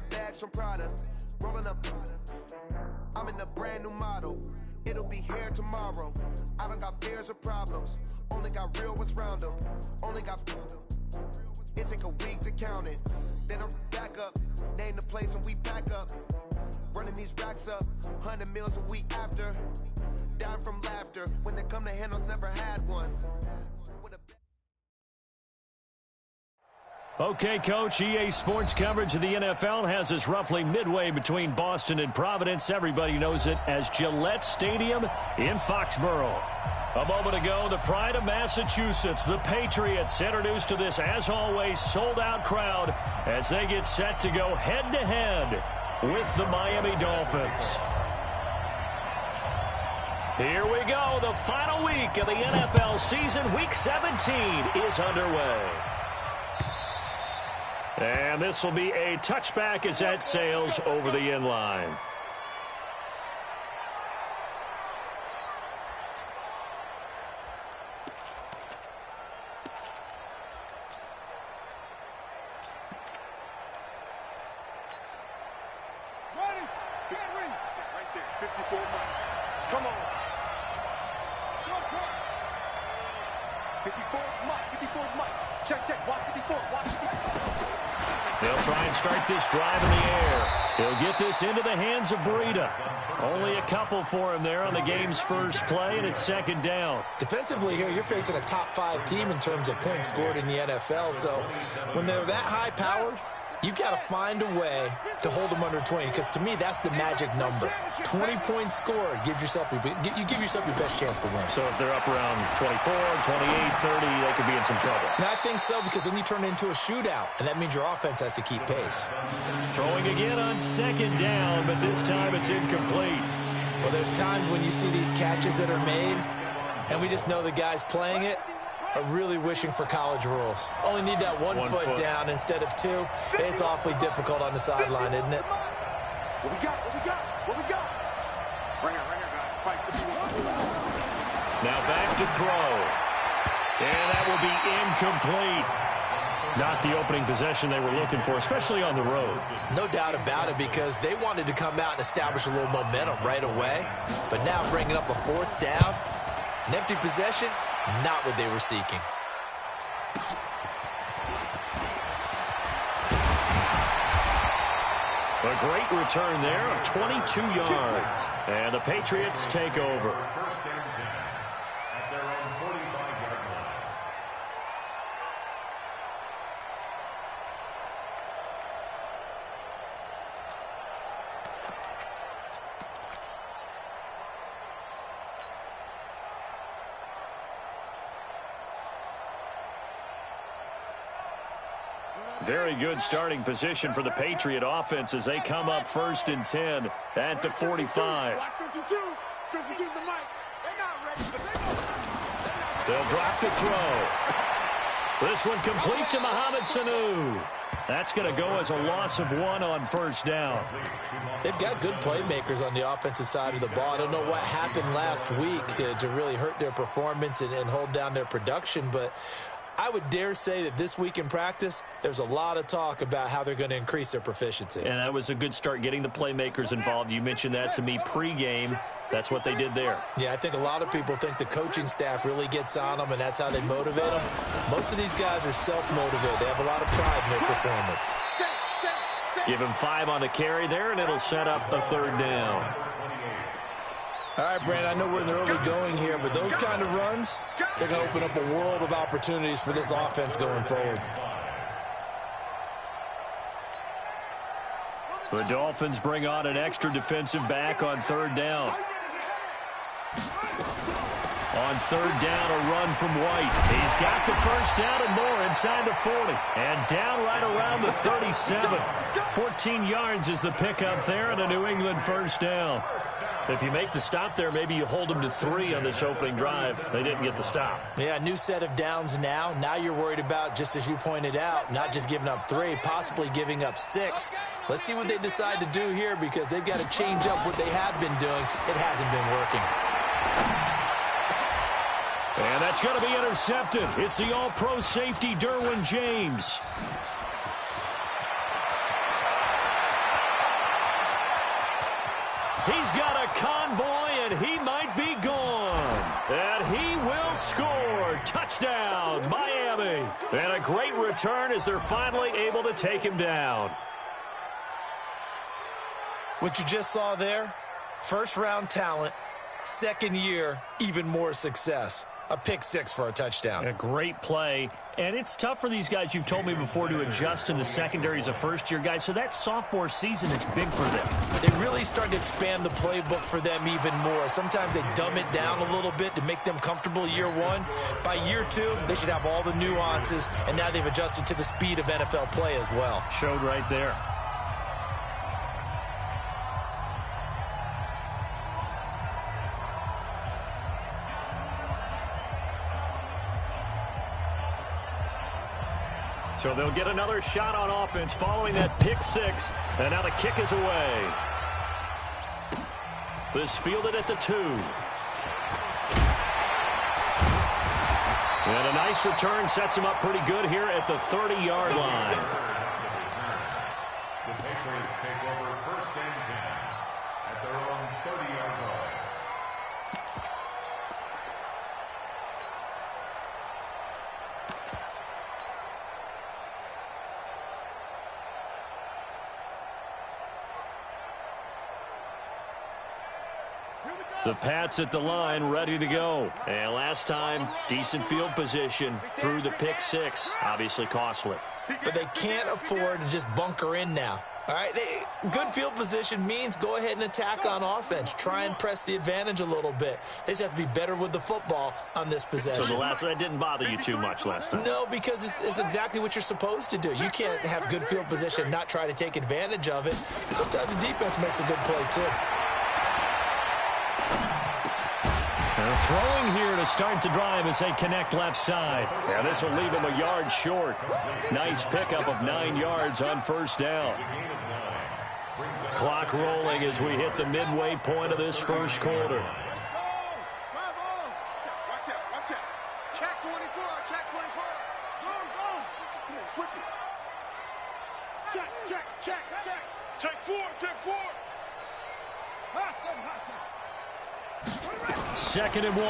got bags from Prada, rolling up. I'm in a brand new model. It'll be here tomorrow. I don't got fears or problems. Only got real ones round them. Only got. It take a week to count it. Then I'm back up. Name the place and we pack up. Running these racks up. 100 meals a week after. Down from laughter. When they come to handles, never had one. Okay, Coach, EA Sports coverage of the NFL has us roughly midway between Boston and Providence. Everybody knows it as Gillette Stadium in Foxborough. A moment ago, the pride of Massachusetts, the Patriots, introduced to this, as always, sold-out crowd as they get set to go head-to-head with the Miami Dolphins. Here we go. The final week of the NFL season, Week 17, is underway. And this will be a touchback as that sails over the end line. Ready? Get ready. Right there, 54 miles. Come on. 54 Mike. Check. Watch 54. Watch 54. They'll try and start this drive in the air. He'll get this into the hands of Breida. Only a couple for him there on the game's first play, and it's second down. Defensively here, you're facing a top-5 team in terms of points scored in the NFL. So when they're that high-powered, you've got to find a way to hold them under 20, because to me, that's the magic number. 20 points scored, you give yourself your best chance to win. So if they're up around 24, 28, 30, they could be in some trouble. And I think so, because then you turn it into a shootout, and that means your offense has to keep pace. Throwing again on second down, but this time it's incomplete. Well, there's times when you see these catches that are made, and we just know the guys playing it are really wishing for college rules. Only need that one foot down instead of two. It's awfully difficult on the sideline, isn't it? What we got? Ringer, guys. Fight the field. Now back to throw. And that will be incomplete. Not the opening possession they were looking for, especially on the road. No doubt about it, because they wanted to come out and establish a little momentum right away. But now bringing up a fourth down, an empty possession, not what they were seeking. A great return there of 22 yards. And the Patriots take over. Very good starting position for the Patriot offense as they come up first and 10 at the 45. They'll drop the throw. This one complete to Mohamed Sanu. That's going to go as a loss of 1 on first down. They've got good playmakers on the offensive side of the ball. I don't know what happened last week to really hurt their performance and hold down their production, but I would dare say that this week in practice, there's a lot of talk about how they're going to increase their proficiency. And that was a good start, getting the playmakers involved. You mentioned that to me pregame. That's what they did there. Yeah, I think a lot of people think the coaching staff really gets on them, and that's how they motivate them. Most of these guys are self-motivated. They have a lot of pride in their performance. Give him 5 on the carry there, and it'll set up a third down. All right, Brandon, I know we're in the early going here, but those kind of runs, they're going to open up a world of opportunities for this offense going forward. The Dolphins bring on an extra defensive back on third down. On third down, a run from White. He's got the first down and more inside the 40. And down right around the 37. 14 yards is the pickup there, and a New England first down. If you make the stop there, maybe you hold them to 3 on this opening drive. They didn't get the stop. Yeah, new set of downs now. Now you're worried about, just as you pointed out, not just giving up 3, possibly giving up 6. Let's see what they decide to do here, because they've got to change up what they have been doing. It hasn't been working. And that's going to be intercepted. It's the all-pro safety, Derwin James. He's got a convoy, and he might be gone. And he will score. Touchdown, Miami. And a great return as they're finally able to take him down. What you just saw there, first-round talent, second year, even more success. A pick six for a touchdown. A great play. And it's tough for these guys, you've told me before, to adjust in the secondary as a first-year guy. So that sophomore season is big for them. They really start to expand the playbook for them even more. Sometimes they dumb it down a little bit to make them comfortable year one. By year two, they should have all the nuances, and now they've adjusted to the speed of NFL play as well. Showed right there. So they'll get another shot on offense following that pick six. And now the kick is away. This fielded at the 2. And a nice return sets him up pretty good here at the 30-yard line. The Patriots take over first and 10 at their own 30-yard line. The Pats at the line, ready to go. And last time, decent field position through the pick six. Obviously costly. But they can't afford to just bunker in now. All right, good field position means go ahead and attack on offense. Try and press the advantage a little bit. They just have to be better with the football on this possession. So the last one didn't bother you too much last time? No, because it's exactly what you're supposed to do. You can't have good field position and not try to take advantage of it. Sometimes the defense makes a good play, too. They're throwing here to start the drive as they connect left side. Yeah, this will leave them a yard short. Nice pickup of 9 yards on first down. Clock rolling as we hit the midway point of this first quarter. Watch out, watch out. Check 24, check 24. Go. Come on, switch it. Check. Check 4. Hot seven. 2nd and 1.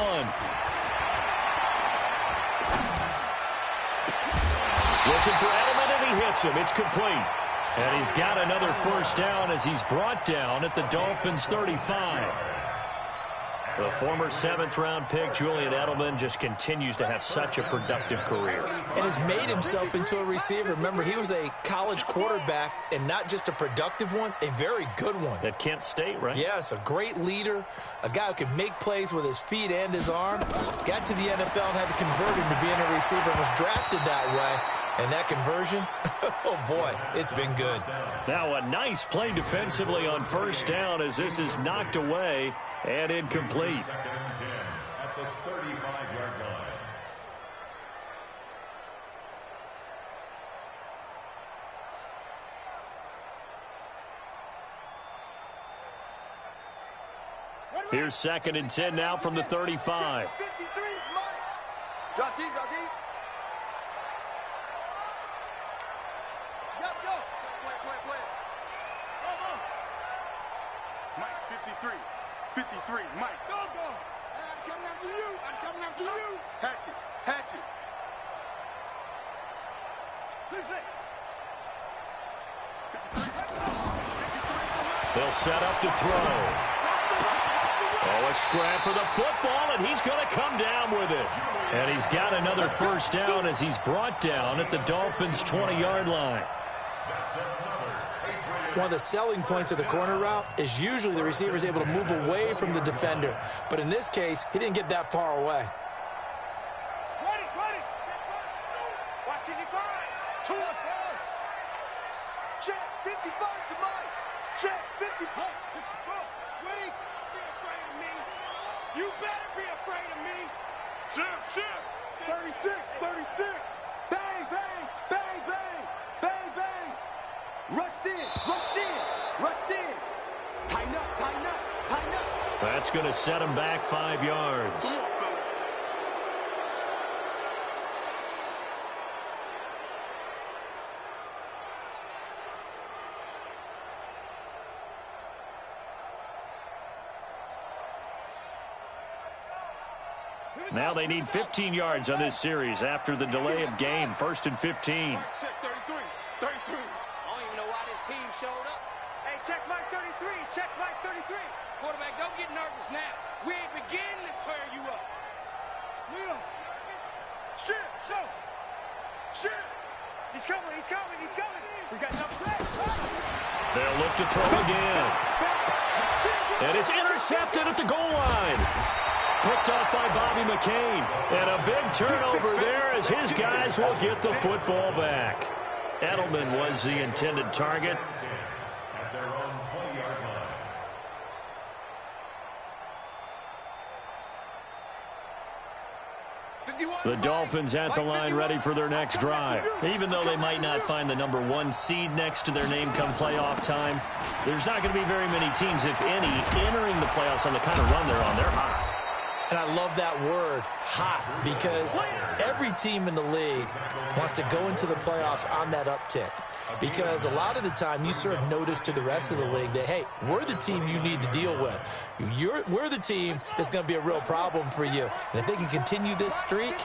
Looking for Edelman, and he hits him. It's complete. And he's got another first down as he's brought down at the Dolphins' 35. The former 7th-round pick, Julian Edelman, just continues to have such a productive career. And has made himself into a receiver. Remember, he was a college quarterback, and not just a productive one, a very good one. At Kent State, right? Yes, a great leader, a guy who could make plays with his feet and his arm. Got to the NFL and had to convert him to being a receiver and was drafted that way. And that conversion, oh boy, it's been good. Now a nice play defensively on first down as this is knocked away and incomplete. 2nd and 10 at the 35-yard line. Here's 2nd and 10 now from the 35. 53, Drop deep. Yep, go. Play. Go. Mike, 53, Mike. Go. I'm coming after you. Hatchet. 6. They'll set up to throw. Oh, a scrap for the football, and he's going to come down with it. And he's got another first down as he's brought down at the Dolphins' 20-yard line. One of the selling points of the corner route is usually the receiver is able to move away from the defender. But in this case, he didn't get that far away. Ready. Watch it, 2 left. Check 55 to Mike. Check 55. Wait. Be afraid of me. You better be afraid of me. Shift. 36. Bang. Rush in. Tighten up. That's going to set him back 5 yards. Now they need 15 yards on this series after the delay of game. 1st and 15. Check 33. 33. I don't even know why this team showed up. Hey, check Mike 33. Check Mike 33. Quarterback, don't get nervous now. We ain't beginning to tear you up. Will. Shit. So. Shit. He's coming. He's coming. He's coming. We got enough flags. They'll look to throw again. And it's intercepted at the goal line. Picked off by Bobby McCain. And a big turnover there as his guys will get the football back. Edelman was the intended target. At their own 20-yard line. The Dolphins at the line ready for their next drive. Even though they might not find the number 1 seed next to their name come playoff time, there's not going to be very many teams, if any, entering the playoffs on the kind of run they're on. They're hot. And I love that word, hot, because every team in the league wants to go into the playoffs on that uptick. Because a lot of the time you serve notice to the rest of the league that, hey, we're the team you need to deal with. We're the team that's going to be a real problem for you. And if they can continue this streak,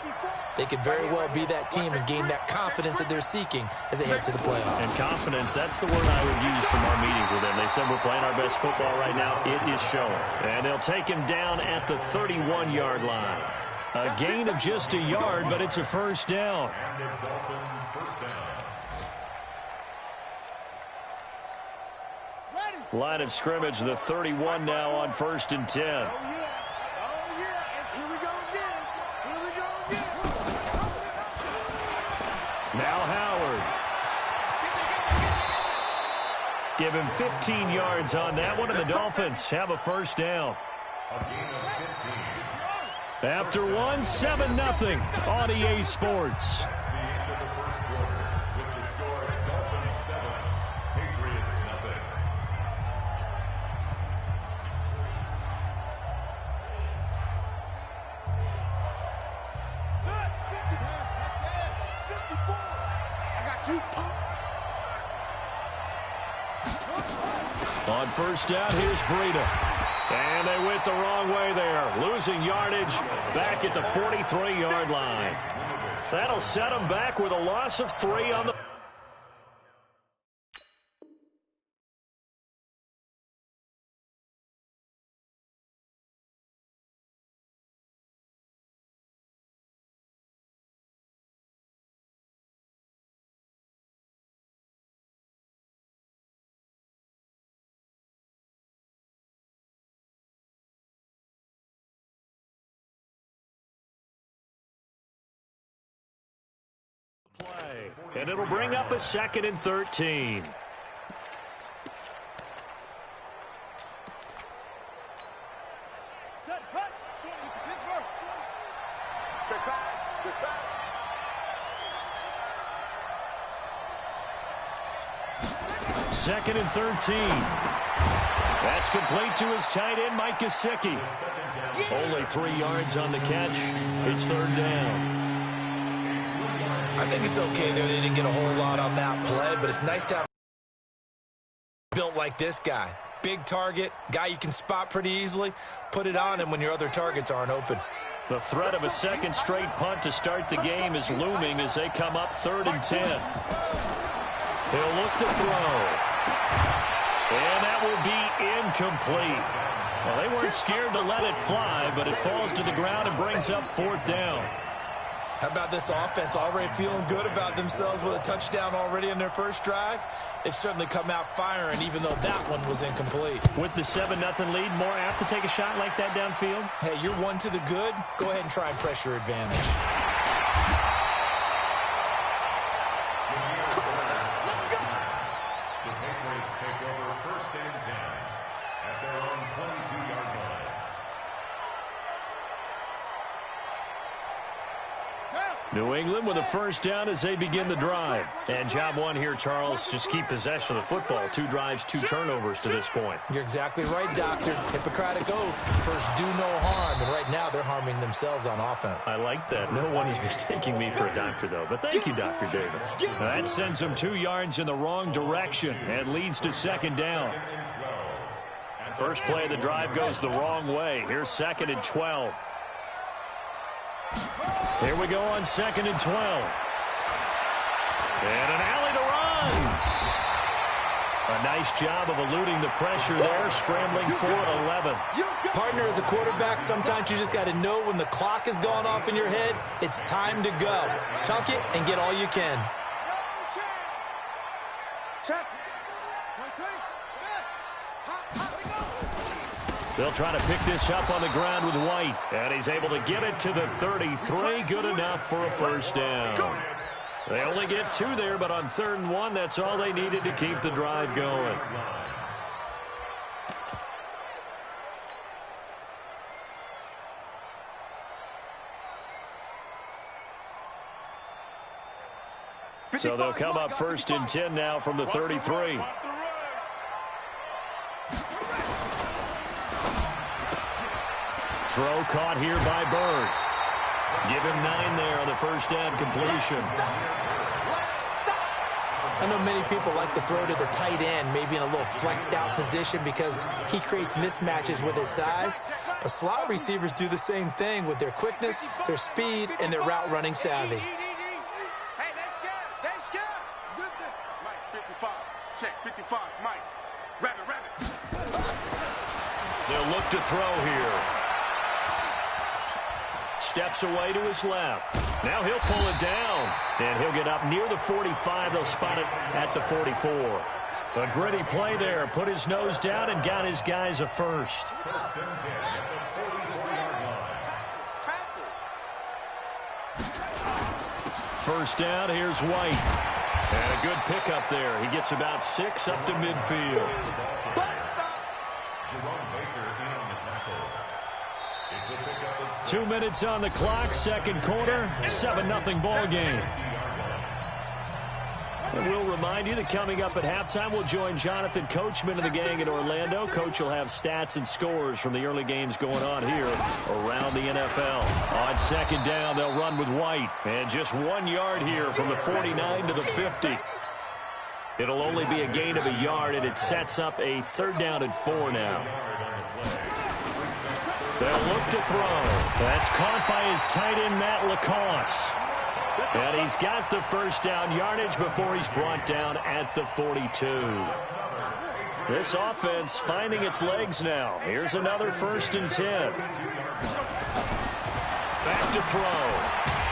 they could very well be that team and gain that confidence that they're seeking as they head to the playoffs. And confidence, that's the word I would use from our meetings with them. They said we're playing our best football right now. It is showing. And they'll take him down at the 31-yard line. A gain of just a yard, but it's a first down. And a Dolphin first down. Line of scrimmage, the 31 now on 1st and 10. Oh, yeah. Oh, yeah. And here we go again. Here we go again. Now Howard. Give him 15 yards on that one, and the Dolphins have a first down. A gain of 15. After one, 7-0 on EA Sports. That's the end of the first quarter with the score Dolphins 7, Patriots nothing. Set. 50. That's bad. 54. I got you. On first down, here's Breida. And they went the wrong way there. Losing yardage back at the 43-yard line. That'll set them back with a loss of 3 on the... play. And it'll bring up a 2nd and 13. Set. Hut. Pittsburgh. Check pass. Check pass. 2nd and 13. That's complete to his tight end, Mike Gesicki. Only 3 yards on the catch. It's 3rd down. I think it's okay there. They didn't get a whole lot on that play, but it's nice to have built like this guy. Big target, guy you can spot pretty easily. Put it on him when your other targets aren't open. The threat of a 2nd straight punt to start the game is looming as they come up 3rd and 10. He'll look to throw. And that will be incomplete. Well, they weren't scared to let it fly, but it falls to the ground and brings up 4th down. How about this offense already feeling good about themselves with a touchdown already in their first drive? They've certainly come out firing, even though that one was incomplete. With the 7-0 lead, more apt to take a shot like that downfield? Hey, you're one to the good. Go ahead and try and press your advantage. The Patriots take over 1st and 10 at their own 22-yard line. New England with a first down as they begin the drive. And job one here, Charles, just keep possession of the football. 2 drives, 2 turnovers to this point. You're exactly right, Doctor. Hippocratic oath. First, do no harm. And right now, they're harming themselves on offense. I like that. No one is mistaking me for a doctor, though. But thank you, Dr. Davis. That sends them 2 yards in the wrong direction and leads to 2nd down. First play of the drive goes the wrong way. Here's 2nd and 12. Here we go on 2nd and 12. And an alley to run. A nice job of eluding the pressure there, scrambling for 11. Partner, as a quarterback, sometimes you just got to know when the clock is going off in your head, it's time to go. Tuck it and get all you can. They'll try to pick this up on the ground with White. And he's able to get it to the 33. Good enough for a first down. They only get 2 there, but on 3rd and 1, that's all they needed to keep the drive going. So they'll come up 1st and 10 now from the 33. Throw caught here by Bird. Give him 9 there on the first down completion. I know many people like to throw to the tight end, maybe in a little flexed out position because he creates mismatches with his size. But slot receivers do the same thing with their quickness, their speed, and their route running savvy. Hey, that's good. Mike, 55. Check, 55. Mike. Rabbit. They'll look to throw here. Steps away to his left. Now he'll pull it down, and he'll get up near the 45. They'll spot it at the 44. A gritty play there. Put his nose down and got his guys a first. First down, here's White. And a good pickup there. He gets about 6 up to midfield. 2 minutes on the clock, 2nd quarter, 7-0 ball game. And we'll remind you that coming up at halftime, we'll join Jonathan Coachman and the gang in Orlando. Coach will have stats and scores from the early games going on here around the NFL. On 2nd down, they'll run with White. And just 1 yard here from the 49 to the 50. It'll only be a gain of a yard, and it sets up a 3rd down and 4 now. They'll look to throw. That's caught by his tight end, Matt LaCosse. And he's got the first down yardage before he's brought down at the 42. This offense finding its legs now. Here's another 1st and 10. Back to throw.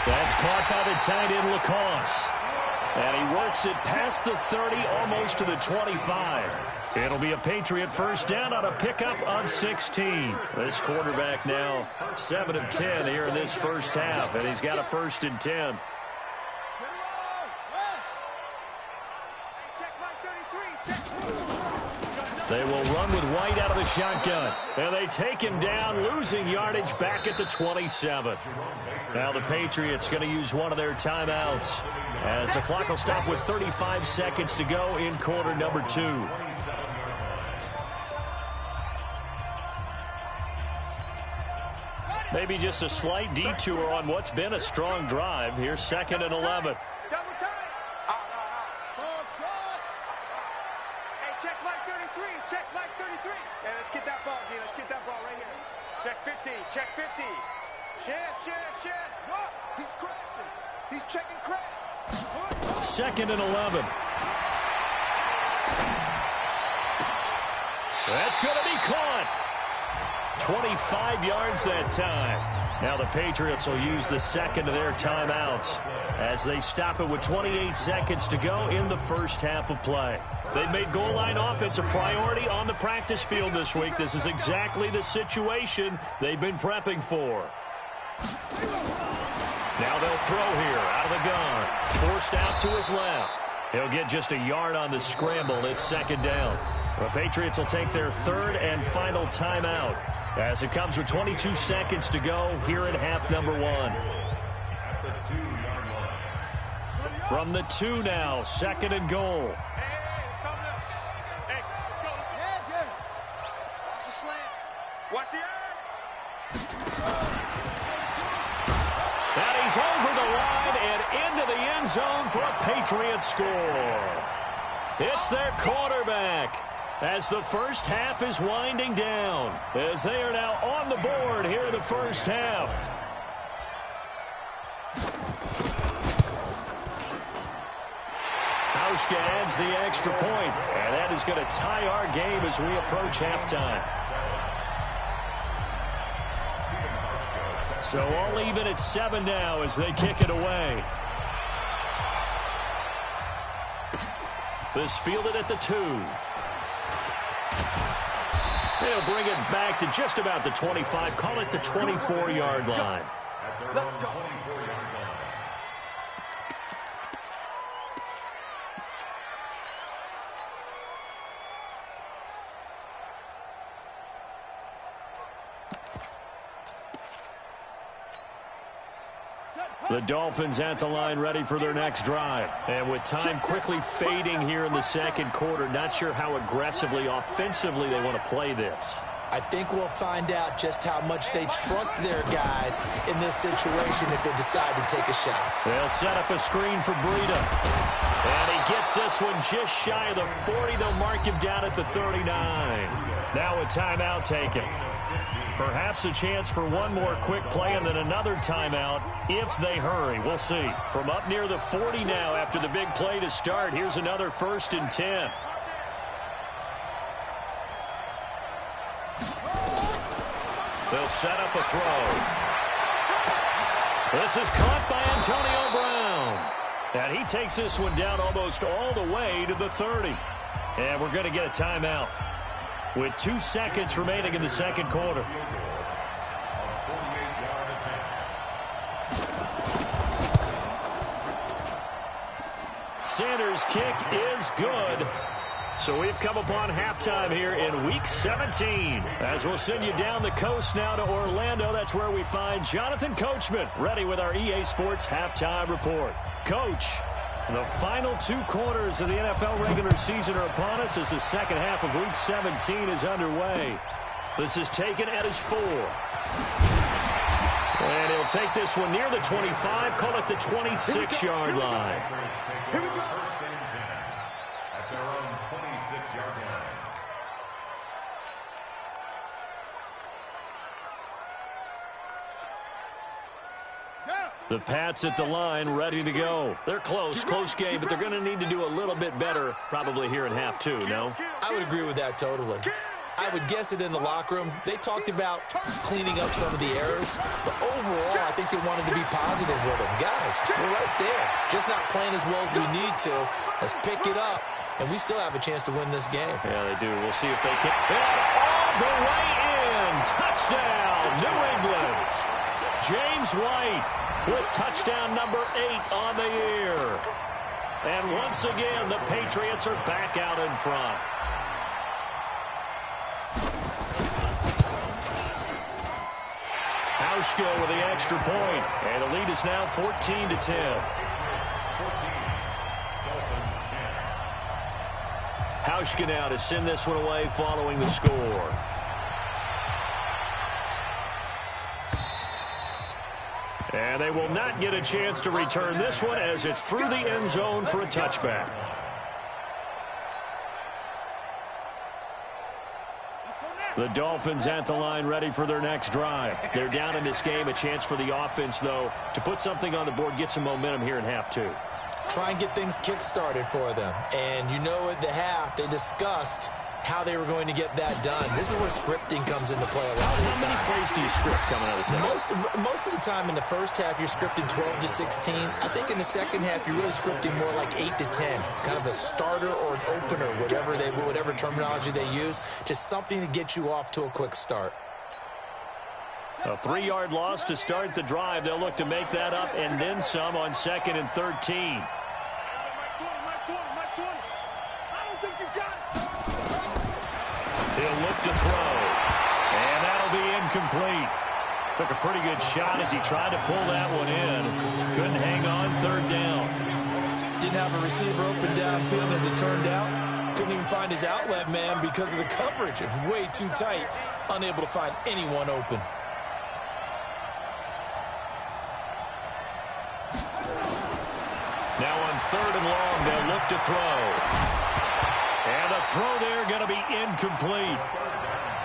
That's caught by the tight end, LaCosse. And he works it past the 30, almost to the 25. It'll be a Patriot first down on a pickup of 16. This quarterback now 7 of 10 here in this first half, and he's got a 1st and 10. They will run with White out of the shotgun. And they take him down, losing yardage back at the 27. Now the Patriots going to use one of their timeouts as the clock will stop with 35 seconds to go in quarter number 2. Maybe just a slight detour on what's been a strong drive. Here's 2nd and 11. Check Mike 33. Check Mike 33. Hey, let's get that ball, D. Let's get that ball right here. Check 50. Check 50. Chance. Look, he's crashing. He's checking crash. 2nd and 11. That's going to be caught. 25 yards that time. Now the Patriots will use the 2nd of their timeouts as they stop it with 28 seconds to go in the first half of play. They've made goal line offense a priority on the practice field this week. This is exactly the situation they've been prepping for. Now they'll throw here out of the gun. Forced out to his left. He'll get just a yard on the scramble. It's 2nd down. The Patriots will take their 3rd and final timeout as it comes with 22 seconds to go here in half number 1. From the 2 now, 2nd and goal. Watch the eye. And he's over the line and into the end zone for a Patriot score. It's their quarterback as the first half is winding down, as they are now on the board here in the first half. Hauschka adds the extra point, and that is going to tie our game as we approach halftime. So all even at 7 now as they kick it away. This fielded at the 2. They'll bring it back to just about the 25. Call it the 24-yard line. Let's go. 24-yard line. The Dolphins at the line ready for their next drive. And with time quickly fading here in the second quarter, not sure how aggressively, offensively they want to play this. I think we'll find out just how much they trust their guys in this situation if they decide to take a shot. They'll set up a screen for Breida. And he gets this one just shy of the 40. They'll mark him down at the 39. Now a timeout taken. Perhaps a chance for one more quick play and then another timeout if they hurry. We'll see. From up near the 40 now after the big play to start, here's another 1st and 10. They'll set up a throw. This is caught by Antonio Brown. And he takes this one down almost all the way to the 30. And we're going to get a timeout with 2 seconds remaining in the second quarter. Sanders' kick is good. So we've come upon halftime here in Week 17. As we'll send you down the coast now to Orlando, that's where we find Jonathan Coachman, ready with our EA Sports Halftime Report. Coach, the final 2 quarters of the NFL regular season are upon us as the second half of Week 17 is underway. This is taken at his 4. And he'll take this one near the 25, call it the 26-yard line. Here we go. 1st and 10 at their own 26-yard line. The Pats at the line, ready to go. They're close game, but they're going to need to do a little bit better probably here in half 2, no? I would agree with that totally. I would guess it in the locker room. They talked about cleaning up some of the errors, but overall, I think they wanted to be positive with them. Guys, we're right there. Just not playing as well as we need to. Let's pick it up, and we still have a chance to win this game. Yeah, they do. We'll see if they can. All the way in. Touchdown, New England. James White with touchdown number 8 on the year. And once again, the Patriots are back out in front. Hauschka with the extra point, and the lead is now 14-10. 14. Dolphins 10. Hauschka now to send this one away following the score. And they will not get a chance to return this one as it's through the end zone for a touchback. The Dolphins at the line ready for their next drive. They're down in this game. A chance for the offense, though, to put something on the board, get some momentum here in half 2. Try and get things kick-started for them. And you know at the half, they discussed how they were going to get that done. This is where scripting comes into play a lot of the time. How many plays do you script coming out of the second? Most of the time in the first half, you're scripting 12 to 16. I think in the second half, you're really scripting more like 8 to 10. Kind of a starter or an opener, whatever terminology they use. Just something to get you off to a quick start. A 3-yard loss to start the drive. They'll look to make that up and then some on 2nd and 13. He'll look to throw, and that'll be incomplete. Took a pretty good shot as he tried to pull that one in. Couldn't hang on, 3rd down. Didn't have a receiver open downfield as it turned out. Couldn't even find his outlet man because of the coverage. It was way too tight. Unable to find anyone open. Now on 3rd and long, they'll look to throw. And the throw there going to be incomplete.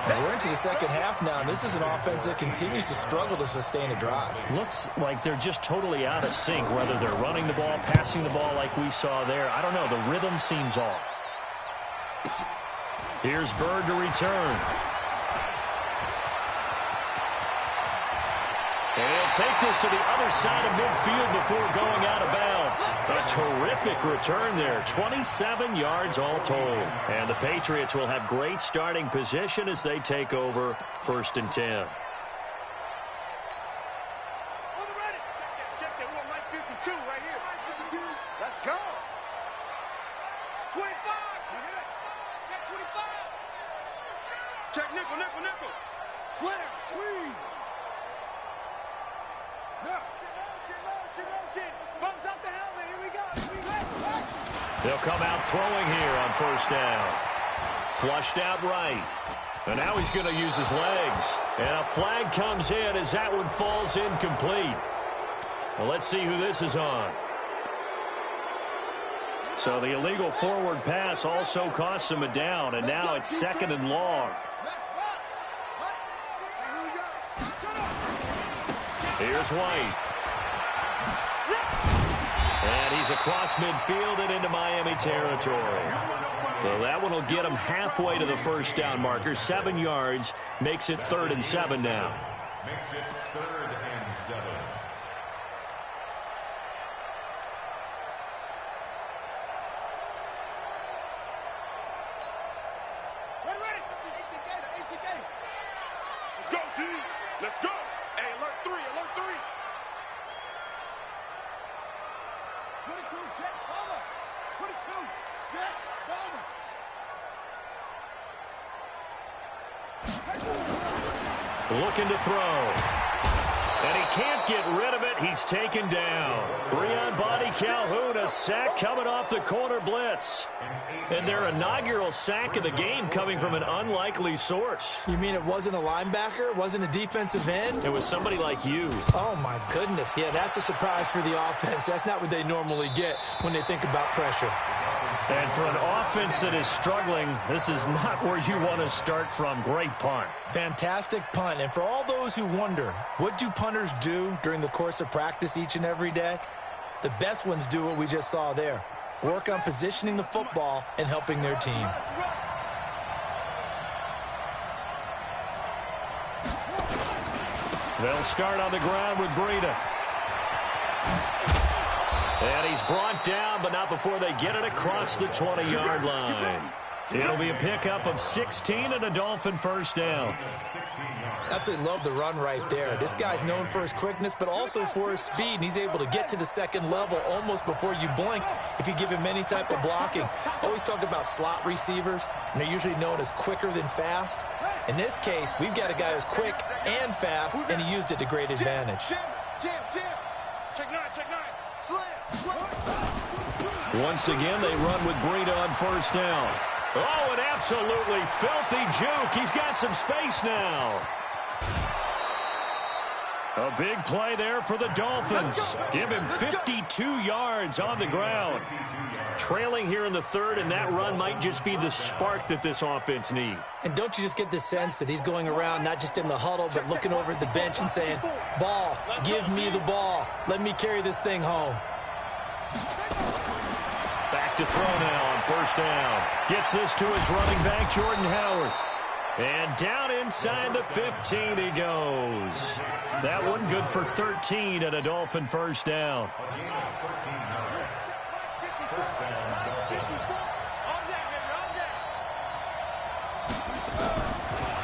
And we're into the second half now, and this is an offense that continues to struggle to sustain a drive. Looks like they're just totally out of sync, whether they're running the ball, passing the ball like we saw there. I don't know. The rhythm seems off. Here's Bird to return. And he'll take this to the other side of midfield before going out of bounds. A terrific return there. 27 yards all told. And the Patriots will have great starting position as they take over 1st and 10. Check that. We want Mike 52 right here. Mike 52. Let's go. 25. Check 25. Check nickel. Slam, swing. No. Bumps out the helmet. Here we go. They'll come out throwing here on 1st down. Flushed out right. And now he's going to use his legs. And a flag comes in as that one falls incomplete. Well, let's see who this is on. So the illegal forward pass also costs him a down. And now it's 2nd and long. Here's White. And he's across midfield and into Miami territory. So that one will get him halfway to the 1st down marker. 7 yards makes it 3rd and 7 now. Makes it 3rd and 7. Ready. ATK. Let's go, team. Let's go. Hey, alert 3. 22, Jet Bomber. 22, Jet Bomber. Looking to throw. And he can't get rid of it. He's taken down. Breon Body Calhoun, a sack coming off the corner blitz. And their inaugural sack of the game coming from an unlikely source. You mean it wasn't a linebacker? It wasn't a defensive end? It was somebody like you. Oh, my goodness. Yeah, that's a surprise for the offense. That's not what they normally get when they think about pressure. And for an offense that is struggling, this is not where you want to start from. Great punt. Fantastic punt. And for all those who wonder, what do punters do during the course of practice each and every day? The best ones do what we just saw there. Work on positioning the football and helping their team. They'll start on the ground with Breida. And he's brought down, but not before they get it across the 20-yard line. It'll be a pickup of 16 and a Dolphin 1st down. Absolutely love the run right there. This guy's known for his quickness, but also for his speed. And he's able to get to the 2nd level almost before you blink if you give him any type of blocking. Always talk about slot receivers, and they're usually known as quicker than fast. In this case, we've got a guy who's quick and fast, and he used it to great advantage. Check 9. Once again, they run with Breida on 1st down. Oh, an absolutely filthy juke. He's got some space now. A big play there for the Dolphins. Give him 52 yards on the ground. Trailing here in the 3rd, and that run might just be the spark that this offense needs. And don't you just get the sense that he's going around not just in the huddle, but looking over at the bench and saying, ball, give me the ball. Let me carry this thing home. Back to throw now on 1st down. Gets this to his running back, Jordan Howard. And down inside the 15 he goes. That one good for 13 and a Dolphin 1st down.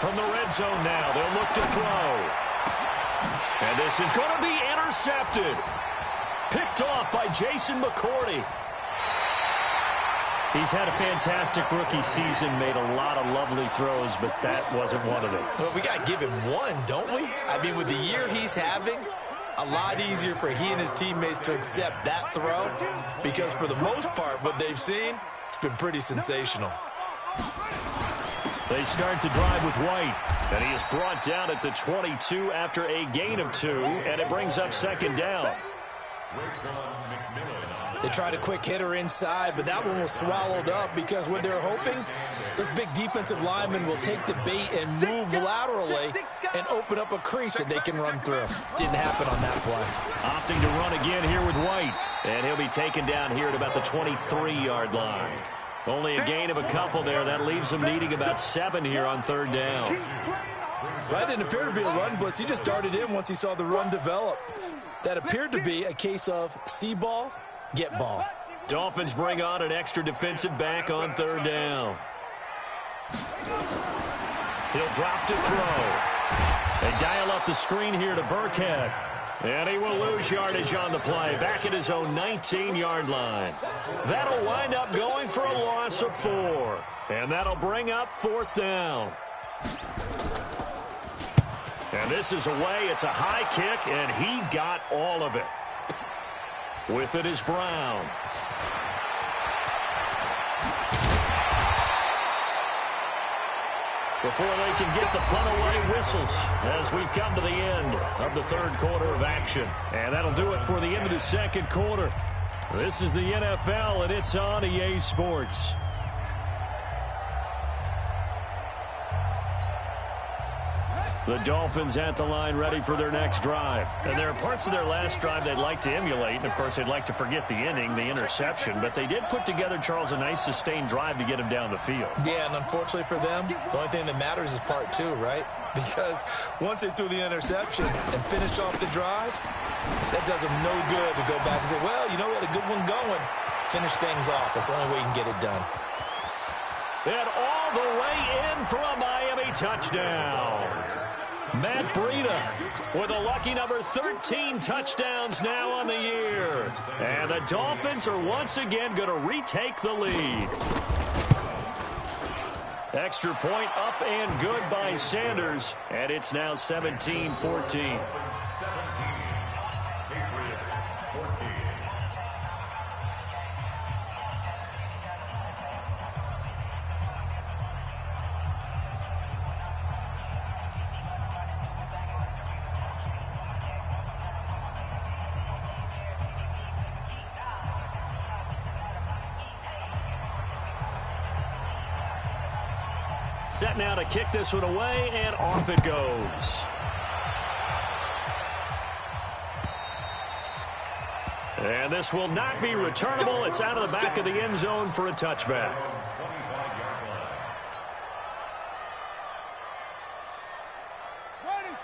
From the red zone now, they'll look to throw. And this is going to be intercepted. Picked off by Jason McCourty. He's had a fantastic rookie season, made a lot of lovely throws, but that wasn't one of them. Well, we got to give him one, don't we? I mean, with the year he's having, a lot easier for he and his teammates to accept that throw because for the most part, what they've seen, it's been pretty sensational. They start the drive with White, and he is brought down at the 22 after a gain of 2, and it brings up 2nd down. They tried a quick hitter inside, but that one was swallowed up because what they're hoping, this big defensive lineman will take the bait and move laterally and open up a crease that they can run through. Didn't happen on that play. Opting to run again here with White. And he'll be taken down here at about the 23-yard line. Only a gain of a couple there. That leaves him needing about 7 here on third down. That didn't appear to be a run blitz. He just darted in once he saw the run develop. That appeared to be a case of see ball, get ball. Dolphins bring on an extra defensive back on third down. He'll drop to throw. They dial up the screen here to Burkhead. And he will lose yardage on the play, back at his own 19-yard line. That'll wind up going for a loss of 4. And that'll bring up fourth down. And this is away. It's a high kick, and he got all of it. With it is Brown. Before they can get the punt away, whistles as we've come to the end of the third quarter of action. And that'll do it for the end of the second quarter. This is the NFL, and it's on EA Sports. The Dolphins at the line ready for their next drive. And there are parts of their last drive they'd like to emulate. And, of course, they'd like to forget the inning, the interception. But they did put together, Charles, a nice sustained drive to get him down the field. Yeah, and unfortunately for them, the only thing that matters is part 2, right? Because once they threw the interception and finished off the drive, that does them no good to go back and say, well, you know, we had a good one going. Finish things off. That's the only way you can get it done. And all the way in for a Miami touchdown. Matt Breida with a lucky number 13 touchdowns now on the year. And the Dolphins are once again going to retake the lead. Extra point up and good by Sanders. And it's now 17-14. Set now to kick this one away, and off it goes. And this will not be returnable. It's out of the back of the end zone for a touchback.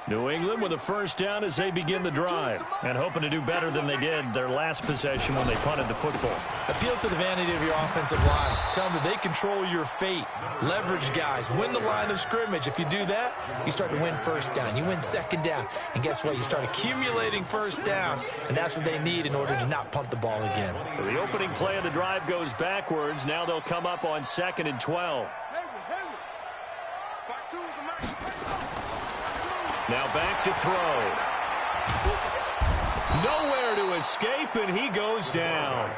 New England with a first down as they begin the drive, and hoping to do better than they did their last possession when they punted the football. Appeal to the vanity of your offensive line. Tell them that they control your fate. Leverage guys. Win the line of scrimmage. If you do that, you start to win first down. You win second down. And guess what? You start accumulating first downs, and that's what they need in order to not punt the ball again. So the opening play of the drive goes backwards. Now they'll come up on 2nd and 12. Now back to throw. Nowhere to escape, and he goes down.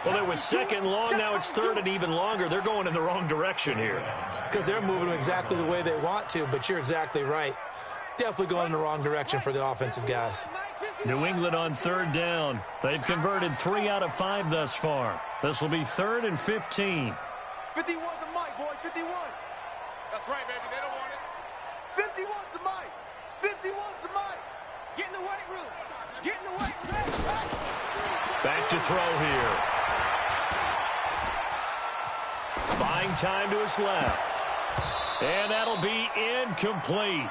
Well, it was 2nd long. Now it's 3rd and even longer. They're going in the wrong direction here. Because they're moving them exactly the way they want to, but you're exactly right. Definitely going in the wrong direction for the offensive guys. New England on 3rd down. They've converted 3 out of 5 thus far. This will be 3rd and 15. 51's the mic, boy. 51. That's right, baby. They don't want it. 51's the mic. 51's the mic. Get in the weight room. Get in the weight room. Back to throw here. Buying time to his left. And that'll be incomplete.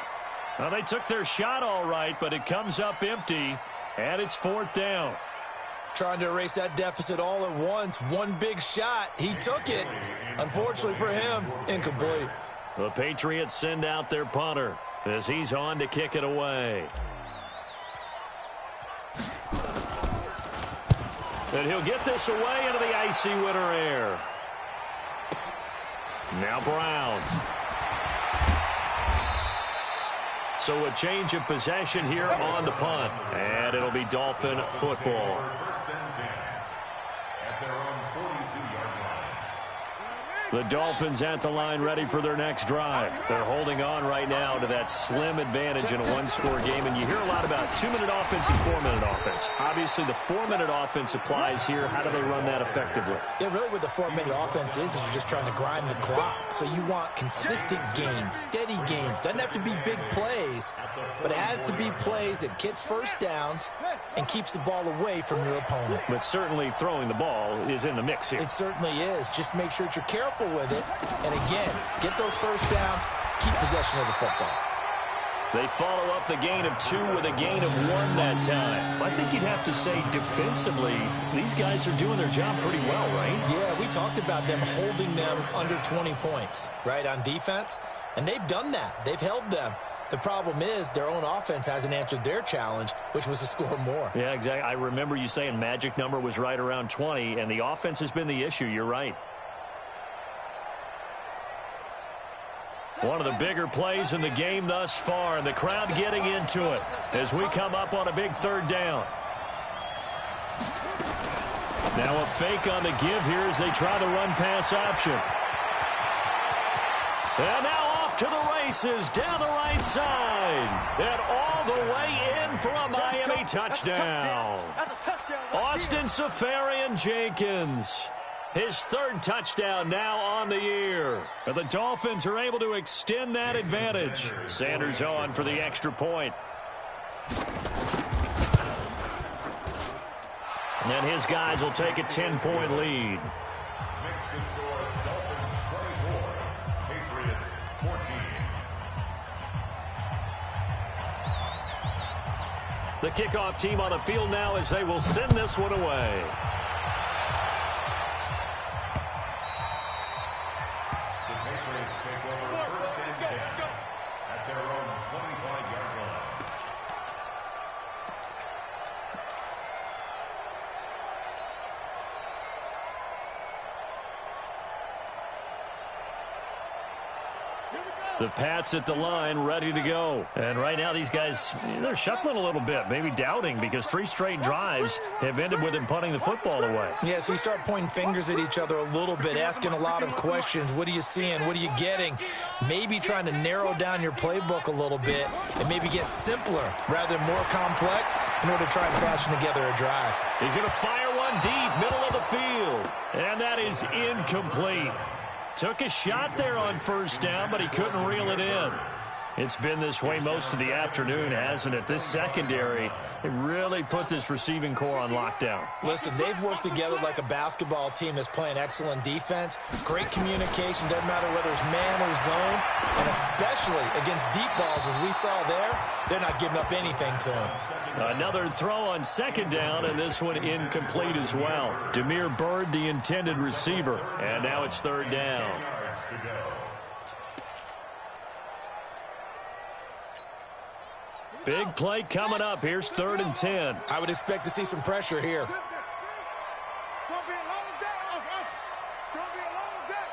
Well, they took their shot all right, but it comes up empty, and it's 4th down. Trying to erase that deficit all at once. One big shot. He took it. Unfortunately for him, incomplete. The Patriots send out their punter as he's on to kick it away. And he'll get this away into the icy winter air. Now Brown. So a change of possession here on the punt. And it'll be Dolphin football. At their own 42-yard line. The Dolphins at the line ready for their next drive. They're holding on right now to that slim advantage in a one-score game. And you hear a lot about 2-minute offense and 4-minute offense. Obviously, the 4-minute offense applies here. How do they run that effectively? Yeah, really what the 4-minute offense is you're just trying to grind the clock. So you want consistent gains, steady gains. Doesn't have to be big plays, but it has to be plays that gets first downs and keeps the ball away from your opponent. But certainly throwing the ball is in the mix here. It certainly is. Just make sure that you're careful with it. And again, get those first downs, keep possession of the football. They follow up the gain of 2 with a gain of 1 that time. I think you'd have to say defensively, these guys are doing their job pretty well, right? Yeah, we talked about them holding them under 20 points, right, on defense. And they've done that. They've held them. The problem is their own offense hasn't answered their challenge, which was to score more. Yeah, exactly. I remember you saying magic number was right around 20, and the offense has been the issue. You're right. One of the bigger plays in the game thus far, and the crowd getting into it as we come up on a big 3rd down. Now a fake on the give here as they try the run-pass option. And now off to the races down the right side. And all the way in for a Miami touchdown. Austin Seferian-Jenkins. His 3rd touchdown now on the year. And the Dolphins are able to extend that advantage. Sanders on for the extra point. And his guys will take a 10-point lead. Makes the score Dolphins 24, Patriots 14. The kickoff team on the field now as they will send this one away. The Pats at the line, ready to go. And right now, these guys, they're shuffling a little bit, maybe doubting, because 3 straight drives have ended with them punting the football away. Yeah, so you start pointing fingers at each other a little bit, asking a lot of questions. What are you seeing? What are you getting? Maybe trying to narrow down your playbook a little bit and maybe get simpler rather than more complex in order to try and fashion together a drive. He's going to fire one deep, middle of the field. And that is incomplete. Took a shot there on 1st down, but he couldn't reel it in. It's been this way most of the afternoon, hasn't it? This secondary, they really put this receiving core on lockdown. Listen, they've worked together like a basketball team that's playing excellent defense. Great communication, doesn't matter whether it's man or zone. And especially against deep balls, as we saw there, they're not giving up anything to him. Another throw on 2nd down, and this one incomplete as well. Demir Bird, the intended receiver. And now it's 3rd down. Big play coming up. Here's 3rd and 10. I would expect to see some pressure here. It's going to be a long day. It's going to be a long day.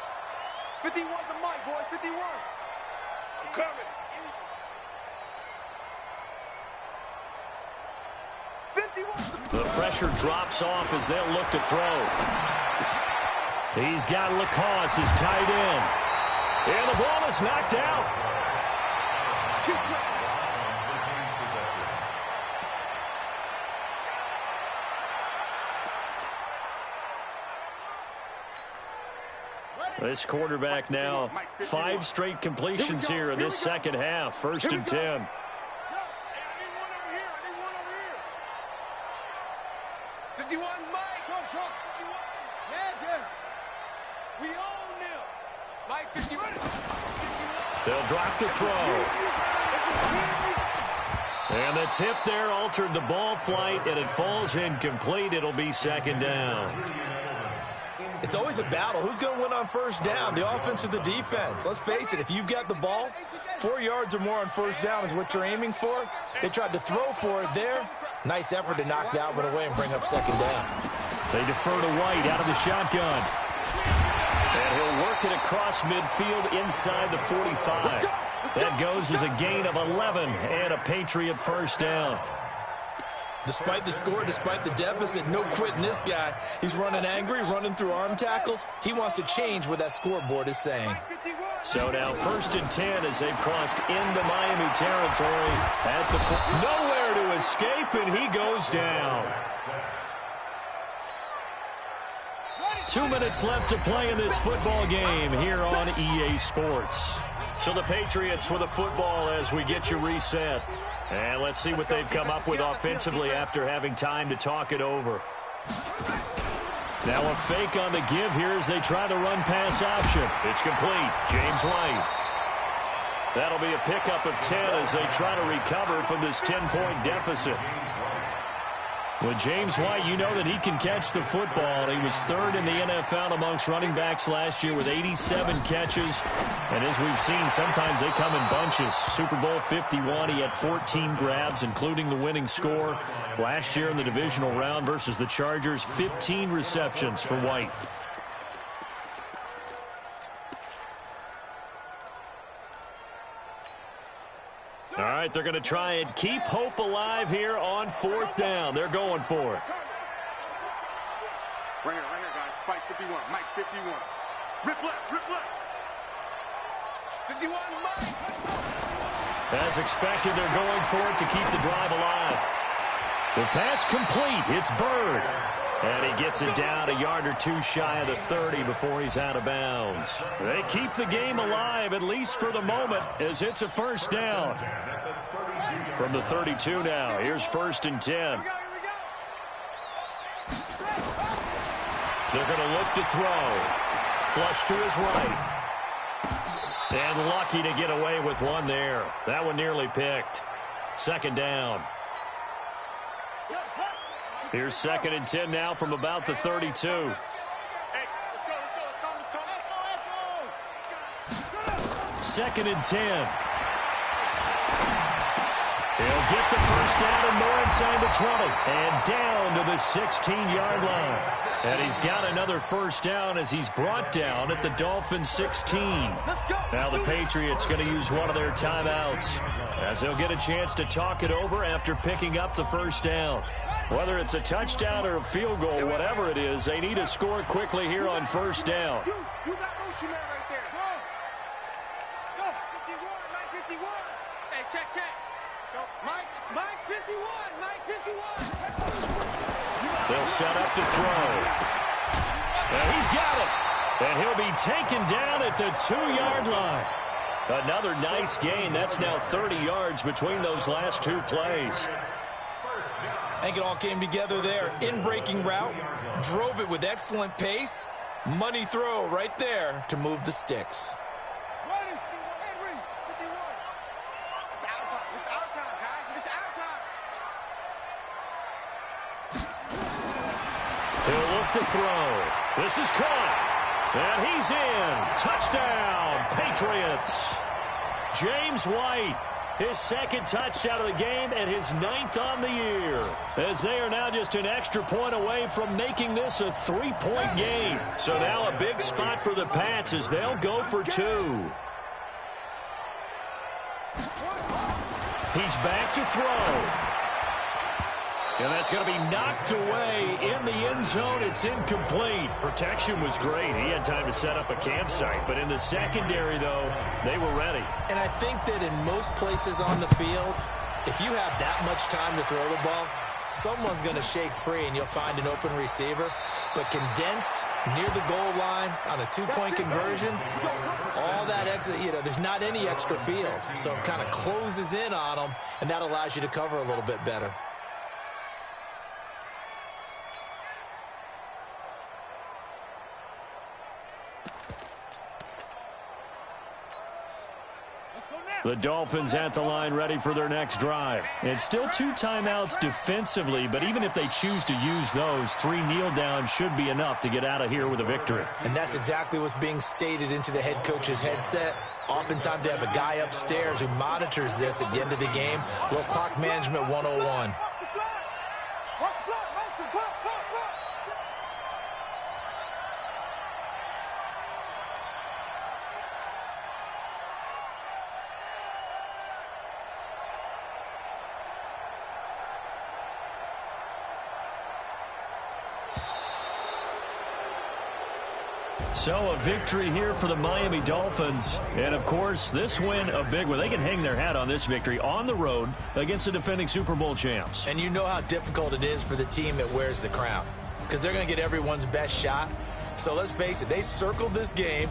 51 to Mike, boy. 51. I'm coming. 51. The pressure drops off as they'll look to throw. He's got Lacoste, his tight end. And the ball is knocked out. This quarterback now, 5 straight completions here in this 2nd half. 1st and 10. They'll drop the throw. And the tip there altered the ball flight, and it falls incomplete. It'll be 2nd down. It's always a battle. Who's going to win on 1st down, the offense or the defense? Let's face it, if you've got the ball, 4 yards or more on 1st down is what you're aiming for. They tried to throw for it there. Nice effort to knock that one away and bring up 2nd down. They defer to White out of the shotgun. And he'll work it across midfield inside the 45. That goes as a gain of 11 and a Patriot 1st down. Despite the score, despite the deficit, no quitting this guy. He's running angry, running through arm tackles. He wants to change what that scoreboard is saying. So now 1st and 10 as they've crossed into Miami territory at the nowhere to escape, and he goes down. 2 minutes left to play in this football game here on EA Sports. So the Patriots with a football as we get you reset. And let's see what they've come up with offensively after having time to talk it over. Now a fake on the give here as they try the run-pass option. It's complete. James White. That'll be a pickup of 10 as they try to recover from this 10-point deficit. With James White, you know that he can catch the football. He was 3rd in the NFL amongst running backs last year with 87 catches. And as we've seen, sometimes they come in bunches. Super Bowl 51, he had 14 grabs, including the winning score. Last year in the divisional round versus the Chargers, 15 receptions for White. All right, they're going to try and keep hope alive here on 4th down. They're going for it. Right here, guys. Fight 51. Mike 51. Rip left, rip left. 51, Mike. As expected, they're going for it to keep the drive alive. The pass complete. It's Bird. And he gets it down a yard or two shy of the 30 before he's out of bounds. They keep the game alive, at least for the moment, as it's a 1st down. From the 32 now, here's 1st and 10. They're going to look to throw. Flush to his right. And lucky to get away with one there. That one nearly picked. 2nd down. Here's 2nd and 10 now from about the 32. 2nd and 10. He'll get the 1st down and more inside the 20. And down to the 16-yard line. And he's got another 1st down as he's brought down at the Dolphins' 16. Now the Patriots going to use one of their timeouts as they'll get a chance to talk it over after picking up the 1st down. Whether it's a touchdown or a field goal, whatever it is, they need to score quickly here on 1st down. You got Ocean Man right there. Go. 51, Mike 51. Hey, check. Go. Mike 51, Mike 51. They'll set up to throw. And he's got it. And he'll be taken down at the 2-yard line. Another nice gain. That's now 30 yards between those last 2 plays. I think it all came together there. In-breaking route, drove it with excellent pace. Money throw right there to move the sticks. It's our time. It's our time, guys. It's our time. He'll look to throw. This is caught. And he's in. Touchdown, Patriots. James White. His 2nd touchdown of the game and his 9th on the year. As they are now just an extra point away from making this a 3-point game. So now a big spot for the Pats as they'll go for 2. He's back to throw. And that's going to be knocked away in the end zone. It's incomplete. Protection was great. He had time to set up a campsite. But in the secondary, though, they were ready. And I think that in most places on the field, if you have that much time to throw the ball, someone's going to shake free and you'll find an open receiver. But condensed near the goal line on a 2-point conversion, all that extra, there's not any extra field. So it kind of closes in on them, and that allows you to cover a little bit better. The Dolphins at the line ready for their next drive. It's still 2 timeouts defensively, but even if they choose to use those, 3 kneel downs should be enough to get out of here with a victory. And that's exactly what's being stated into the head coach's headset. Oftentimes they have a guy upstairs who monitors this at the end of the game. Little clock management 101. So a victory here for the Miami Dolphins. And, of course, this win a big one. They can hang their hat on this victory on the road against the defending Super Bowl champs. And you know how difficult it is for the team that wears the crown because they're going to get everyone's best shot. So let's face it, they circled this game.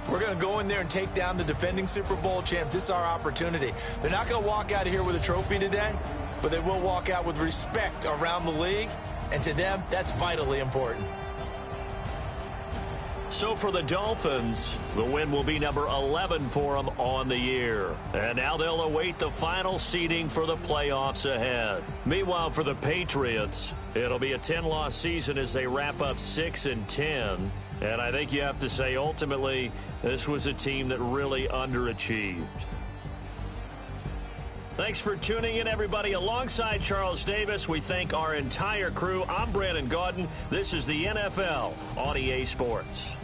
We're going to go in there and take down the defending Super Bowl champs. This is our opportunity. They're not going to walk out of here with a trophy today, but they will walk out with respect around the league. And to them, that's vitally important. So for the Dolphins, the win will be number 11 for them on the year. And now they'll await the final seeding for the playoffs ahead. Meanwhile, for the Patriots, it'll be a 10-loss season as they wrap up 6-10. And I think you have to say, ultimately, this was a team that really underachieved. Thanks for tuning in, everybody. Alongside Charles Davis, we thank our entire crew. I'm Brandon Gaudin. This is the NFL on EA Sports.